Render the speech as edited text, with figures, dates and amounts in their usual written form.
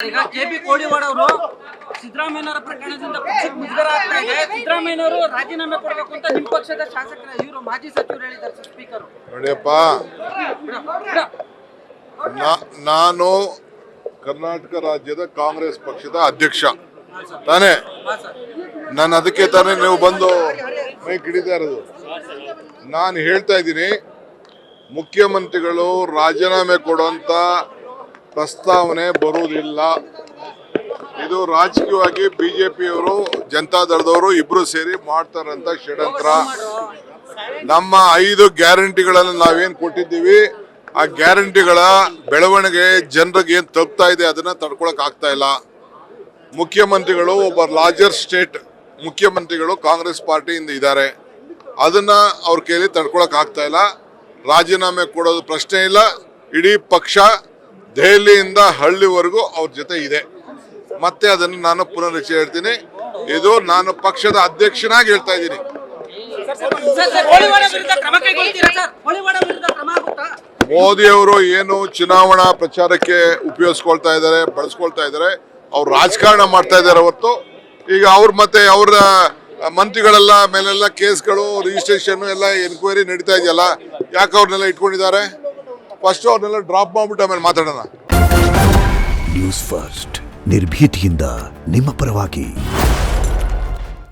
ಈಗ ಕೆಪಿ ಕೋಳಿವಾಡ ಅವರು ಸಿದ್ದರಾಮಯ್ಯನವರ ಪ್ರಕರಣದಿಂದ ಪಕ್ಷಕ್ಕೆ ಮುಜುಗರ ಆಗ್ತಾ ಇದೆ. ಸಿದ್ದರಾಮಯ್ಯನವರು ರಾಜೀನಾಮೆ ಕೊಡಬೇಕು ಅಂತ ನಿಮ್ಮ ಪಕ್ಷದ ಶಾಸಕರ ಇವರು ಮಾಜಿ ಸಚಿವರು ಹೇಳಿದ್ದಾರೆ ಸ್ಪೀಕರ್. ನೋಡಿಯಪ್ಪ, ನಾನು ಕರ್ನಾಟಕ ರಾಜ್ಯದ ಕಾಂಗ್ರೆಸ್ ಪಕ್ಷದ ಅಧ್ಯಕ್ಷ ತಾನೇ. ನಾನು ಅದಕ್ಕೆ ತಾನೇ ನೀವು ಬಂದು ಮೈ ಕಿಡಿತಾ ಇರೋದು. ನಾನು ಹೇಳ್ತಾ ಇದ್ದೀನಿ, ಮುಖ್ಯಮಂತ್ರಿಗಳು ರಾಜೀನಾಮೆ ಕೊಡುವಂತ ಪ್ರಸ್ತಾವನೆ ಬರುವುದಿಲ್ಲ. ಇದು ರಾಜಕೀಯವಾಗಿ ಬಿಜೆಪಿಯವರು ಜನತಾದಳದವರು ಇಬ್ರು ಸೇರಿ ಮಾಡ್ತಾರಂತ ಷಡ್ಯಂತ್ರ. ನಮ್ಮ 5 ಗ್ಯಾರಂಟಿಗಳನ್ನು ನಾವೇನ್ ಕೊಟ್ಟಿದ್ದೀವಿ, ಆ ಗ್ಯಾರಂಟಿಗಳ ಬೆಳವಣಿಗೆ ಜನರಿಗೆ ಏನ್ ತಲುಪ್ತಾ ಇದೆ ಅದನ್ನ ತಡ್ಕೊಳಕ್ ಆಗ್ತಾ ಇಲ್ಲ. ಮುಖ್ಯಮಂತ್ರಿಗಳು ಒಬ್ಬ ಲಾರ್ಜರ್ ಸ್ಟೇಟ್ ಮುಖ್ಯಮಂತ್ರಿಗಳು ಕಾಂಗ್ರೆಸ್ ಪಾರ್ಟಿಯಿಂದ ಇದ್ದಾರೆ. ಅದನ್ನ ಅವ್ರ ಕೈಲಿ ತಡ್ಕೊಳಕ್ ಆಗ್ತಾ ಇಲ್ಲ. ರಾಜೀನಾಮೆ ಕೊಡೋದು ಪ್ರಶ್ನೆ ಇಲ್ಲ. ಇಡೀ ಪಕ್ಷ ದೆಹಲಿಯಿಂದ ಹಳ್ಳಿವರೆಗೂ ಅವ್ರ ಜೊತೆ ಇದೆ. ಮತ್ತೆ ಅದನ್ನು ನಾನು ಪುನರುಚ್ಚರಿಸಿ ಹೇಳ್ತೀನಿ, ಇದು ನಾನು ಪಕ್ಷದ ಅಧ್ಯಕ್ಷನಾಗಿ ಹೇಳ್ತಾ ಇದ್ದೀನಿ. ಮೋದಿ ಅವರು ಏನು ಚುನಾವಣಾ ಪ್ರಚಾರಕ್ಕೆ ಉಪಯೋಗಿಸ್ಕೊಳ್ತಾ ಇದ್ದಾರೆ, ಬಳಸ್ಕೊಳ್ತಾ ಇದ್ದಾರೆ, ಅವ್ರು ರಾಜಕಾರಣ ಮಾಡ್ತಾ ಇದ್ದಾರೆ ಹೊರತು ಈಗ ಅವ್ರ ಮತ್ತೆ ಅವರ ಮಂತ್ರಿಗಳೆಲ್ಲ ಮೇಲೆಲ್ಲ ಕೇಸ್ಗಳು ರಿಜಿಸ್ಟ್ರೇಷನ್ ಎಲ್ಲ ಎನ್ಕ್ವೈರಿ ನಡೀತಾ ಇದೆಯಲ್ಲ, ಯಾಕೆ ಅವ್ರನ್ನೆಲ್ಲ ಇಟ್ಕೊಂಡಿದ್ದಾರೆ? ಫಸ್ಟ್ ಅವ್ರನ್ನೆಲ್ಲ ಡ್ರಾಪ್ ಮಾಡ್ಬಿಟ್ಟು ಆಮೇಲೆ ಮಾತಾಡೋಣ. ನ್ಯೂಸ್ ಫಸ್ಟ್, ನಿರ್ಭೀತಿಯಿಂದ ನಿಮ್ಮ ಪರವಾಗಿ.